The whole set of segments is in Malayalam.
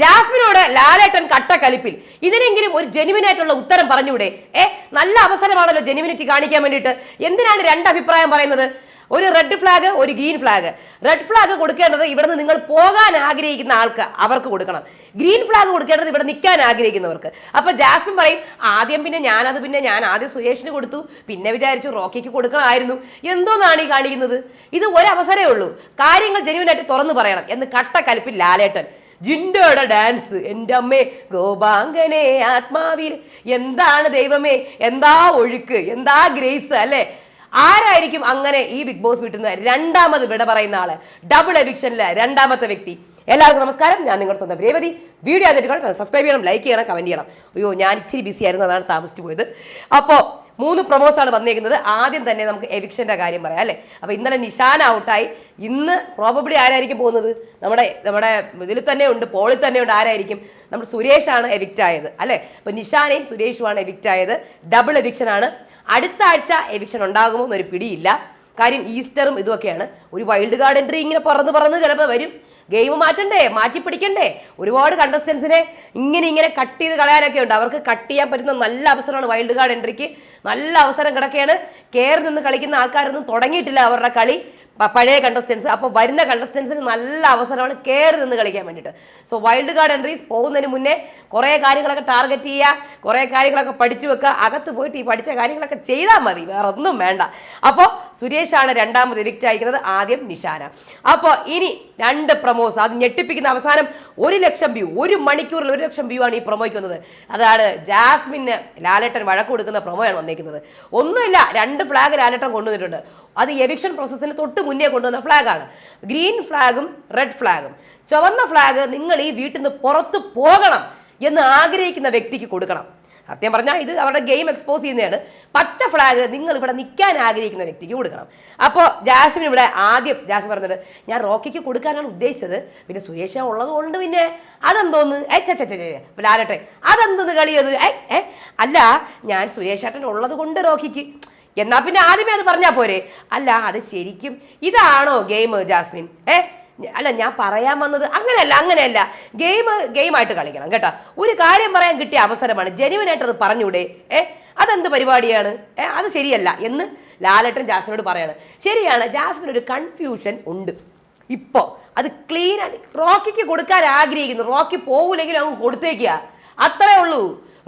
ജാസ്മിനോട് ലാലേട്ടൻ കട്ടക്കലിപ്പിൽ ഇതിനെങ്കിലും ഒരു ജെനുവിനായിട്ടുള്ള ഉത്തരം പറഞ്ഞൂടെ? നല്ല അവസരമാണല്ലോ ജെനുവിനിറ്റി കാണിക്കാൻ വേണ്ടിയിട്ട്. എന്തിനാണ് രണ്ട് അഭിപ്രായം പറയുന്നത്? ഒരു റെഡ് ഫ്ലാഗ്, ഒരു ഗ്രീൻ ഫ്ലാഗ്. റെഡ് ഫ്ലാഗ് കൊടുക്കേണ്ടത് ഇവിടുന്ന് നിങ്ങൾ പോകാൻ ആഗ്രഹിക്കുന്ന ആൾക്ക് അവർക്ക് കൊടുക്കണം. ഗ്രീൻ ഫ്ലാഗ് കൊടുക്കേണ്ടത് ഇവിടെ നിൽക്കാൻ ആഗ്രഹിക്കുന്നവർക്ക്. അപ്പൊ ജാസ്മിൻ പറയും ആദ്യം ഞാൻ ആദ്യം സുരേഷിന് കൊടുത്തു, പിന്നെ വിചാരിച്ചു റോക്കിക്ക് കൊടുക്കണമായിരുന്നു. എന്തോന്നാണ് ഈ കാണിക്കുന്നത്? ഇത് ഒരവസരമേ ഉള്ളൂ. കാര്യങ്ങൾ ജെനുവിനായിട്ട് തുറന്നു പറയണം എന്ന് കട്ടക്കലിപ്പിൽ ലാലേട്ടൻ. ജിൻഡോയുടെ ഡാൻസ്, എൻ്റെ അമ്മേ ഗോപാങ്കനെ ആത്മാവിൽ, എന്താണ് ദൈവമേ, എന്താ ഒഴുക്ക്, എന്താ ഗ്രേസ് അല്ലേ? ആരായിരിക്കും അങ്ങനെ ഈ ബിഗ് ബോസ് വീട്ടിൽ നിന്ന് രണ്ടാമത് വിട പറയുന്ന ആള്? ഡബിൾ എവിക്ഷനിലെ രണ്ടാമത്തെ വ്യക്തി. എല്ലാവർക്കും നമസ്കാരം, ഞാൻ നിങ്ങളുടെ സ്വന്തം രേവതി. വീഡിയോ ആദ്യമായിട്ട് സബ്സ്ക്രൈബ് ചെയ്യണം, ലൈക്ക് ചെയ്യണം, കമന്റ് ചെയ്യണം. അയ്യോ ഞാൻ ഇച്ചിരി ബിസി ആയിരുന്നു, അതാണ് താമസിച്ചു പോയത്. അപ്പോൾ 3 പ്രൊമോസാണ് വന്നേക്കുന്നത്. ആദ്യം തന്നെ നമുക്ക് എവിക്ഷൻ്റെ കാര്യം പറയാം അല്ലേ. അപ്പോൾ ഇന്നലെ നിഷാൻ ഔട്ടായി. ഇന്ന് പ്രോബബ്ലി ആരായിരിക്കും പോകുന്നത്? നമ്മുടെ ഇതിൽ തന്നെ ഉണ്ട്, പോളിൽ തന്നെ ഉണ്ട്. ആരായിരിക്കും? നമ്മുടെ സുരേഷാണ് എവിക്റ്റ് ആയത് അല്ലേ. അപ്പോൾ നിഷാനയും സുരേഷുമാണ് എവിക്റ്റ് ആയത്. ഡബിൾ എവിക്ഷൻ ആണ്. അടുത്ത ആഴ്ച എവിക്ഷൻ ഉണ്ടാകുമോ എന്നൊരു പിടിയില്ല. കാര്യം ഈസ്റ്ററും ഇതുമൊക്കെയാണ്. ഒരു വൈൽഡ് കാർഡ് എൻട്രി ഇങ്ങനെ പറന്ന് ചിലപ്പോൾ വരും. ഗെയിം മാറ്റണ്ടേ, മാറ്റി പിടിക്കണ്ടേ? ഒരുപാട് കണ്ടസ്റ്റൻസിനെ ഇങ്ങനെ കട്ട് ചെയ്ത് കളയാനൊക്കെ ഉണ്ട്. അവർക്ക് കട്ട് ചെയ്യാൻ പറ്റുന്ന നല്ല അവസരമാണ് വൈൽഡ് കാർഡ് എൻട്രിക്ക്. നല്ല അവസരം കിടക്കുകയാണ്. കയറി നിന്ന് കളിക്കുന്ന ആൾക്കാരൊന്നും തുടങ്ങിയിട്ടില്ല അവരുടെ കളി, പഴയ കണ്ടസ്റ്റൻസ്. അപ്പോൾ വരുന്ന കണ്ടസ്റ്റൻസിന് നല്ല അവസരമാണ് കയറി നിന്ന് കളിക്കാൻ വേണ്ടിയിട്ട്. സോ വൈൽഡ് കാർഡ് എൻട്രീസ് പോകുന്നതിന് മുന്നേ കുറേ കാര്യങ്ങളൊക്കെ ടാർഗറ്റ് ചെയ്യുക, കുറേ കാര്യങ്ങളൊക്കെ പഠിച്ചു വെക്കുക. അകത്ത് പോയിട്ട് ഈ പഠിച്ച കാര്യങ്ങളൊക്കെ ചെയ്താൽ മതി, വേറെ ഒന്നും വേണ്ട. അപ്പോൾ സുരേഷാണ് രണ്ടാമത് എവിക്റ്റ് അയക്കുന്നത്, ആദ്യം നിഷാന. അപ്പോൾ ഇനി 2 പ്രൊമോസ്. അത് ഞെട്ടിപ്പിക്കുന്ന അവസാനം 1 ലക്ഷം വ്യൂ, 1 മണിക്കൂറിൽ 1 ലക്ഷം വ്യൂ ആണ് ഈ പ്രൊമോയ്ക്ക് വന്നത്. അതാണ് ജാസ്മിന് ലാലേട്ടൻ വഴക്ക് കൊടുക്കുന്ന പ്രൊമോയാണ് വന്നേക്കുന്നത്. ഒന്നുമില്ല, 2 ഫ്ലാഗ് ലാലേട്ടൻ കൊണ്ടുവന്നിട്ടുണ്ട്. അത് എവിക്ഷൻ പ്രോസസ്സിന് തൊട്ട് മുന്നേ കൊണ്ടുവന്ന ഫ്ലാഗാണ്. Green ഫ്ലാഗും red ഫ്ലാഗും. ചുവന്ന ഫ്ലാഗ് നിങ്ങൾ ഈ വീട്ടിൽ നിന്ന് പുറത്തു പോകണം എന്ന് ആഗ്രഹിക്കുന്ന വ്യക്തിക്ക് കൊടുക്കണം. സത്യം പറഞ്ഞാൽ ഇത് അവരുടെ ഗെയിം എക്സ്പോസ് ചെയ്യുന്നതാണ്. പച്ച ഫ്ലാഗ് നിങ്ങൾ ഇവിടെ നിൽക്കാൻ ആഗ്രഹിക്കുന്ന വ്യക്തിക്ക് കൊടുക്കണം. അപ്പോൾ ജാസ്മിൻ ഇവിടെ ആദ്യം ജാസ്മിൻ പറഞ്ഞത് ഞാൻ റോക്കിക്ക് കൊടുക്കാനാണ് ഉദ്ദേശിച്ചത്, പിന്നെ സുരേഷ ഉള്ളത് കൊണ്ട് പിന്നെ അതെന്തോന്ന് ലാലട്ടെ അതെന്തെന്ന് കളിയത് അല്ല, ഞാൻ സുരേഷേട്ടൻ ഉള്ളത് കൊണ്ട് റോക്കിക്ക്, എന്നാ പിന്നെ ആദ്യമേ അത് പറഞ്ഞാൽ പോരെ? അല്ല, അത് ശരിക്കും ഇതാണോ ഗെയിം ജാസ്മിൻ? അല്ല, ഞാൻ പറയാൻ വന്നത് അങ്ങനെയല്ല. ഗെയിമായിട്ട് കളിക്കണം കേട്ടോ. ഒരു കാര്യം പറയാൻ കിട്ടിയ അവസരമാണ്, ജെനുവിനായിട്ട് അത് പറഞ്ഞൂടെ? അതെന്ത് പരിപാടിയാണ്? അത് ശരിയല്ല എന്ന് ലാലേട്ടൻ ജാസ്മിനോട് പറയാണ്. ശരിയാണ്, ജാസ്മിൻ ഒരു കൺഫ്യൂഷൻ ഉണ്ട് ഇപ്പോൾ. അത് ക്ലീൻ ആയി റോക്കിക്ക് കൊടുക്കാൻ ആഗ്രഹിക്കുന്നു. റോക്കി പോകൂലെങ്കിലും അങ്ങ് കൊടുത്തേക്കുക, അത്രേ ഉള്ളൂ.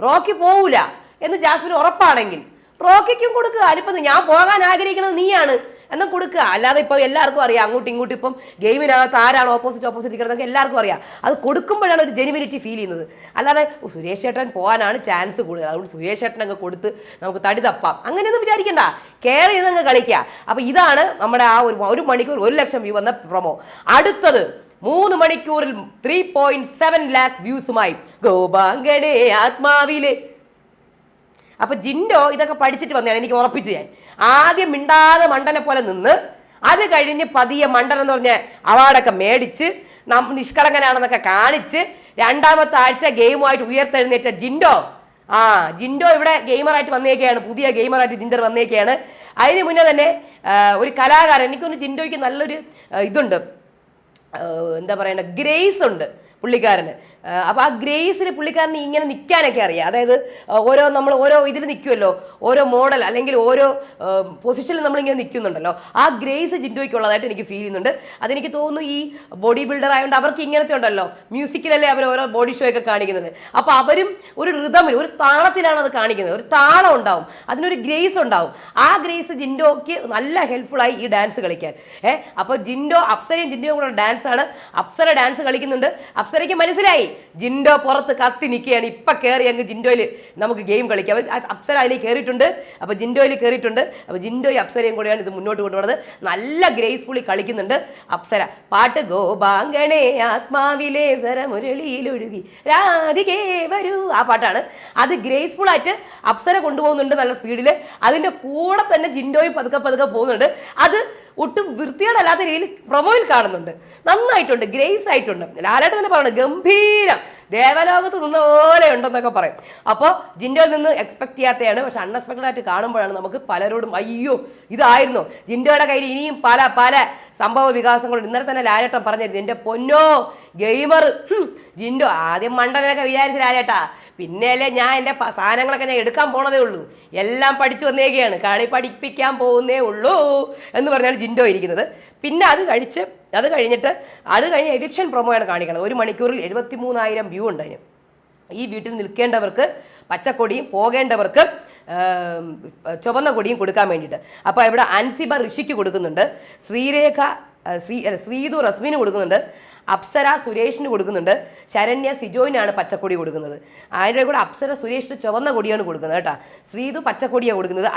റോക്കി പോകൂല എന്ന് ജാസ്മിന് ഉറപ്പാണെങ്കിൽ റോക്കിക്കും കൊടുക്കുക. അതിപ്പം ഞാൻ പോകാൻ ആഗ്രഹിക്കുന്നത് നീയാണ് എന്നാൽ കൊടുക്കുക. അല്ലാതെ ഇപ്പോൾ എല്ലാവർക്കും അറിയാം അങ്ങോട്ടും ഇങ്ങോട്ടും ഇപ്പം ഗെയിമിനകത്ത് ആരാണ് ഓപ്പോസിറ്റ് കിടന്നൊക്കെ എല്ലാവർക്കും അറിയാം. അത് കൊടുക്കുമ്പോഴാണ് ഒരു ജെനുവിനിറ്റി ഫീൽ ചെയ്യുന്നത്. അല്ലാതെ സുരേഷ് ചേട്ടൻ പോകാനാണ് ചാൻസ് കൂടുതൽ, അതുകൊണ്ട് സുരേഷ് ചേട്ടൻ അങ്ങ് കൊടുത്ത് നമുക്ക് തടി തപ്പാം അങ്ങനെയൊന്നും വിചാരിക്കണ്ട, കെയർ ചെയ്തങ്ങ് കളിക്കുക. അപ്പോൾ ഇതാണ് നമ്മുടെ ആ 1 മണിക്കൂർ 1 ലക്ഷം വ്യൂ വന്ന പ്രൊമോ. അടുത്തത് 3 മണിക്കൂറിൽ 3.7 ലാക്ക് വ്യൂസുമായി ഗോപാങ്കനെ ആത്മാവിലെ. അപ്പൊ ജിൻഡോ ഇതൊക്കെ പഠിച്ചിട്ട് വന്നതാണ്, എനിക്ക് ഉറപ്പിച്ചു. ഞാൻ ആദ്യം മിണ്ടാതെ മണ്ടനെ പോലെ നിന്ന്, അത് കഴിഞ്ഞ് പതിയെ മണ്ടൻ എന്ന് പറഞ്ഞ അവാർഡൊക്കെ മേടിച്ച് നിഷ്കളങ്കനാണെന്നൊക്കെ കാണിച്ച് 2ാമത്തെ ആഴ്ച ഗെയിമുമായിട്ട് ഉയർത്തെഴുന്നേറ്റ ജിൻഡോ ഇവിടെ ഗെയിമറായിട്ട് വന്നേക്കുകയാണ്. പുതിയ ഗെയിമറായിട്ട് ജിൻഡർ വന്നേക്കുകയാണ്. അതിന് മുന്നേ തന്നെ ഒരു കലാകാരൻ, എനിക്കൊന്ന് ജിൻഡോയ്ക്ക് നല്ലൊരു ഇതുണ്ട്, എന്താ പറയണ്ട, ഗ്രേസ് ഉണ്ട് പുള്ളിക്കാരന്. അപ്പോൾ ആ ഗ്രേസിന് പുള്ളിക്കാരന് ഇങ്ങനെ നിൽക്കാനൊക്കെ അറിയാം. അതായത് നമ്മൾ ഓരോ ഇതിൽ നിൽക്കുമല്ലോ, ഓരോ മോഡൽ അല്ലെങ്കിൽ ഓരോ പൊസിഷനിൽ നമ്മളിങ്ങനെ നിൽക്കുന്നുണ്ടല്ലോ, ആ ഗ്രേസ് ജിൻഡോയ്ക്കുള്ളതായിട്ട് എനിക്ക് ഫീൽ ചെയ്യുന്നുണ്ട്. അതെനിക്ക് തോന്നുന്നു ഈ ബോഡി ബിൽഡർ ആയതുകൊണ്ട് അവർക്ക് ഇങ്ങനത്തെ ഉണ്ടല്ലോ, മ്യൂസിക്കിലല്ലേ അവർ ഓരോ ബോഡി ഷോ ഒക്കെ കാണിക്കുന്നത്. അപ്പോൾ അവരും ഒരു റിതമിൽ ഒരു താളത്തിലാണ് അത് കാണിക്കുന്നത്. ഒരു താളം ഉണ്ടാവും, അതിനൊരു ഗ്രേസ് ഉണ്ടാവും. ആ ഗ്രേസ് ജിൻഡോയ്ക്ക് നല്ല ഹെൽപ്ഫുള്ളായി ഈ ഡാൻസ് കളിക്കാൻ. അപ്പോൾ അപ്സരയും ജിൻഡോയും കൂടെ ഡാൻസാണ്. അപ്സര ഡാൻസ് കളിക്കുന്നുണ്ട്. അപ്സരയ്ക്ക് മനസ്സിലായി ജിൻഡോ പുറത്ത് കത്തി നിൽക്കുകയാണ്, ഇപ്പം കയറി അങ്ങ് ജിൻഡോയിൽ നമുക്ക് ഗെയിം കളിക്കാം. അപ്സര അതിലേക്ക് കയറിയിട്ടുണ്ട്, അപ്പോൾ ജിൻഡോയിൽ കയറിയിട്ടുണ്ട്. അപ്പോൾ ജിൻഡോയും അപ്സരയും കൂടെയാണ് ഇത് മുന്നോട്ട് കൊണ്ടുപോകുന്നത്. നല്ല ഗ്രേസ്ഫുള്ളി കളിക്കുന്നുണ്ട് അപ്സര. പാട്ട് ഗോപാങ്കണേ ആത്മാവിലെ മുരളിയിലൊഴുകി രാധികേ വരൂ, ആ പാട്ടാണ്. അത് ഗ്രേസ്ഫുള്ളായിട്ട് അപ്സര കൊണ്ടുപോകുന്നുണ്ട് നല്ല സ്പീഡിൽ. അതിൻ്റെ കൂടെ തന്നെ ജിൻഡോയും പതുക്കെ പോകുന്നുണ്ട്. അത് ഒട്ടും വൃത്തിയോടല്ലാത്ത രീതിയിൽ പ്രൊമോയിൽ കാണുന്നുണ്ട്. നന്നായിട്ടുണ്ട്, ഗ്രേസ് ആയിട്ടുണ്ട്. ലാലേട്ടൻ തന്നെ പറയണം, ദേവലോകത്ത് നിന്ന പോലെ ഉണ്ടെന്നൊക്കെ പറയും. അപ്പോൾ ജിൻഡോയിൽ നിന്ന് എക്സ്പെക്ട് ചെയ്യാത്തതാണ്. പക്ഷെ അൺഎക്സ്പെക്ടഡ് ആയിട്ട് കാണുമ്പോഴാണ് നമുക്ക് പലരോടും അയ്യോ ഇതായിരുന്നു. ജിൻഡോയുടെ കയ്യിൽ ഇനിയും പല പല സംഭവ വികാസങ്ങളുണ്ട്. ഇന്നലെ തന്നെ ലാലേട്ടൻ പറഞ്ഞിരുന്നു, എൻ്റെ പൊന്നോ ഗെയിമർ ജിൻഡോ. ആദ്യം മണ്ടനൊക്കെ വിചാരിച്ച ലാലേട്ടാ, പിന്നെയല്ലേ ഞാൻ എൻ്റെ സാധനങ്ങളൊക്കെ ഞാൻ എടുക്കാൻ പോണതേ ഉള്ളൂ, എല്ലാം പഠിച്ചു വന്നേക്കുകയാണ്, കളി പഠിപ്പിക്കാൻ പോകുന്നേ ഉള്ളൂ എന്ന് പറഞ്ഞാണ് ജിൻഡോ ഇരിക്കുന്നത്. പിന്നെ അത് കഴിഞ്ഞിട്ട് എവിക്ഷൻ പ്രൊമോയാണ് കാണിക്കുന്നത്. 1 മണിക്കൂറിൽ 73,000 വ്യൂ ഉണ്ട് അതിന്. ഈ വീട്ടിൽ നിൽക്കേണ്ടവർക്ക് പച്ചക്കൊടിയും പോകേണ്ടവർക്ക് ചുവന്ന കൊടിയും കൊടുക്കാൻ വേണ്ടിയിട്ട്. അപ്പോൾ ഇവിടെ അൻസിബ ഋഷിക്ക് കൊടുക്കുന്നുണ്ട്, ശ്രീതു റസ്മിന് കൊടുക്കുന്നുണ്ട്, അപ്സര സുരേഷിന് കൊടുക്കുന്നുണ്ട്, ശരണ്യ സിജോയിനാണ് പച്ചക്കൊടി കൊടുക്കുന്നത്. അതിൻ്റെ കൂടെ അപ്സര സുരേഷിന് ചുവന്ന കൊടിയാണ് കൊടുക്കുന്നത് കേട്ടോ. ശ്രീതു പച്ചക്കൊടിയാണ് കൊടുക്കുന്നത്,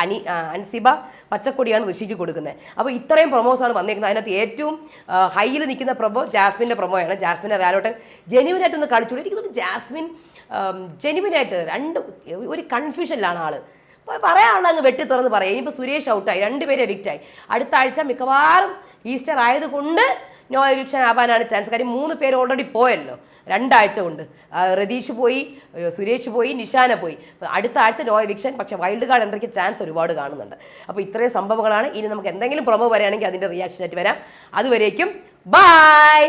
അൻസിബ പച്ചക്കൊടിയാണ് ഋഷിക്ക് കൊടുക്കുന്നത്. അപ്പോൾ ഇത്രയും പ്രൊമോസാണ് വന്നിരിക്കുന്നത്. അതിനകത്ത് ഏറ്റവും ഹൈയിൽ നിൽക്കുന്ന പ്രൊമോ ജാസ്മിൻ്റെ പ്രൊമോയാണ്. ജാസ്മിൻ്റെ ലാലോട്ടൻ ജെന്യുവിനായിട്ടൊന്ന് കളിച്ചുകൊണ്ട് എനിക്ക് തോന്നുന്നു ജാസ്മിൻ ജെന്യുവിനായിട്ട് ഒരു കൺഫ്യൂഷനിലാണ് ആള്. അപ്പോൾ പറയാനുള്ള അങ്ങ് വെട്ടി തുറന്ന് പറയാം. ഇനിയിപ്പോൾ സുരേഷ് ഔട്ടായി, 2 പേര് എവിക്റ്റായി. അടുത്ത ആഴ്ച മിക്കവാറും ഈസ്റ്റർ ആയതുകൊണ്ട് നോ എവിക്ഷൻ ആവാനാണ് ചാൻസ്. കാര്യം 3 പേര് ഓൾറെഡി പോയല്ലോ 2 ആഴ്ച കൊണ്ട്. രതീഷ് പോയി, സുരേഷ് പോയി, നിഷാന പോയി. അടുത്ത ആഴ്ച നോ എവിക്ഷൻ. പക്ഷേ വൈൽഡ് കാർഡ് എൻട്രിക്ക് ചാൻസ് ഒരുപാട് കാണുന്നുണ്ട്. അപ്പോൾ ഇത്രയും സംഭവങ്ങളാണ്. ഇനി നമുക്ക് എന്തെങ്കിലും പ്രൊമോ വരികയാണെങ്കിൽ അതിൻ്റെ റിയാക്ഷൻ ആയിട്ട് വരാം. അതുവരേക്കും ബൈ.